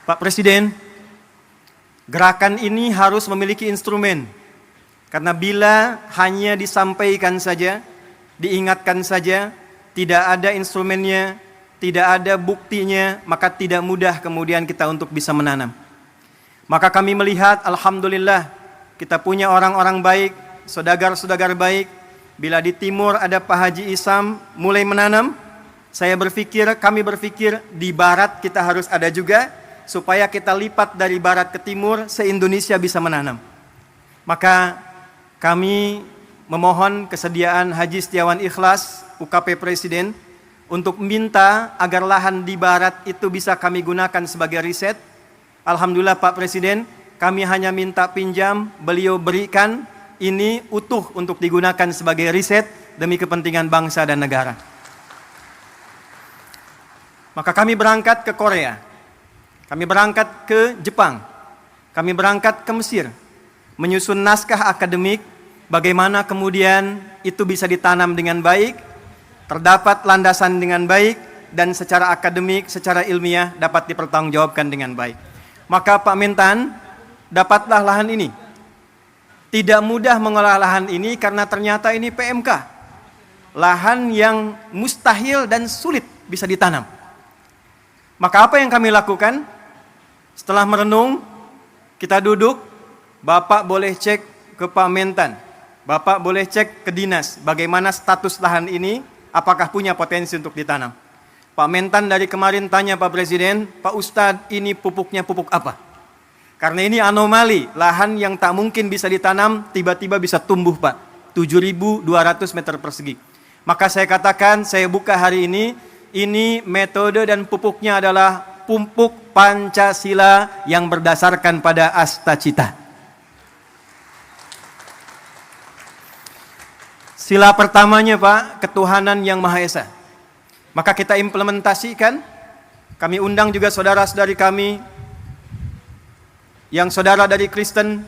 Pak Presiden, gerakan ini harus memiliki instrumen. Karena bila hanya disampaikan saja, diingatkan saja, tidak ada instrumennya, tidak ada buktinya, maka tidak mudah kemudian kita untuk bisa menanam. Maka kami melihat, alhamdulillah, kita punya orang-orang baik, saudagar-saudagar baik. Bila di timur ada Pak Haji Isam mulai menanam, kami berpikir di barat kita harus ada juga, supaya kita lipat dari barat ke timur, se-Indonesia bisa menanam. Maka kami memohon kesediaan Haji Setiawan Ikhlas, UKP Presiden, untuk minta agar lahan di barat itu bisa kami gunakan sebagai riset. Alhamdulillah Pak Presiden, kami hanya minta pinjam, beliau berikan, ini utuh untuk digunakan sebagai riset demi kepentingan bangsa dan negara. Maka kami berangkat ke Korea, kami berangkat ke Jepang, kami berangkat ke Mesir, menyusun naskah akademik, bagaimana kemudian itu bisa ditanam dengan baik, terdapat landasan dengan baik, dan secara akademik, secara ilmiah dapat dipertanggungjawabkan dengan baik. Maka Pak Mentan, dapatlah lahan ini. Tidak mudah mengolah lahan ini karena ternyata ini PMK. Lahan yang mustahil dan sulit bisa ditanam. Maka apa yang kami lakukan? Setelah merenung, kita duduk, Bapak boleh cek ke Pak Mentan, Bapak boleh cek ke dinas, bagaimana status lahan ini, apakah punya potensi untuk ditanam. Pak Mentan dari kemarin tanya Pak Presiden, Pak Ustadz ini pupuknya pupuk apa? Karena ini anomali, lahan yang tak mungkin bisa ditanam, tiba-tiba bisa tumbuh Pak, 7.200 meter persegi. Maka saya katakan, saya buka hari ini metode dan pupuknya adalah pupuk Pancasila yang berdasarkan pada Astacita. Sila pertamanya Pak, ketuhanan yang Maha Esa. Maka kita implementasikan, kami undang juga saudara-saudari kami, yang saudara dari Kristen,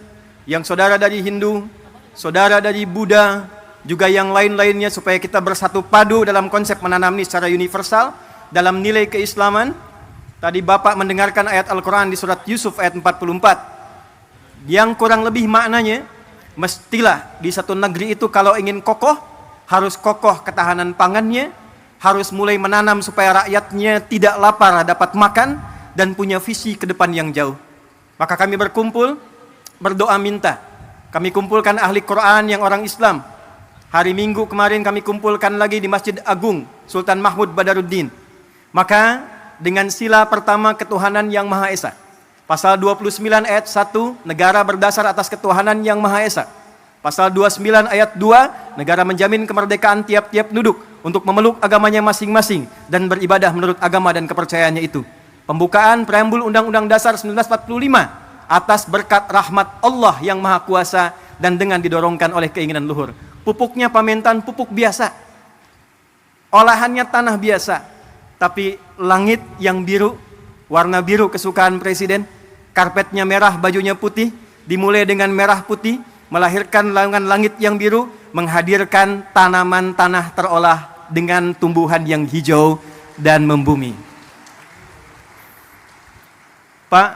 yang saudara dari Hindu, saudara dari Buddha, juga yang lain-lainnya supaya kita bersatu padu dalam konsep menanam ini secara universal, dalam nilai keislaman. Tadi Bapak mendengarkan ayat Al-Quran di surat Yusuf ayat 44, yang kurang lebih maknanya, mestilah di satu negeri itu kalau ingin kokoh, harus kokoh ketahanan pangannya, harus mulai menanam supaya rakyatnya tidak lapar dapat makan, dan punya visi ke depan yang jauh. Maka kami berkumpul, berdoa minta. Kami kumpulkan ahli Quran yang orang Islam. Hari Minggu kemarin kami kumpulkan lagi di Masjid Agung Sultan Mahmud Badaruddin. Maka dengan sila pertama ketuhanan yang Maha Esa. Pasal 29 ayat 1, negara berdasar atas ketuhanan yang Maha Esa. Pasal 29 ayat 2, negara menjamin kemerdekaan tiap-tiap penduduk untuk memeluk agamanya masing-masing dan beribadah menurut agama dan kepercayaannya itu. Pembukaan preambul Undang-Undang Dasar 1945 atas berkat rahmat Allah yang Maha Kuasa dan dengan didorongkan oleh keinginan luhur. Pupuknya Pak Mentan pupuk biasa, olahannya tanah biasa, tapi langit yang biru, warna biru kesukaan Presiden, karpetnya merah, bajunya putih, dimulai dengan merah putih, melahirkan langit yang biru, menghadirkan tanaman tanah terolah dengan tumbuhan yang hijau dan membumi. Pak,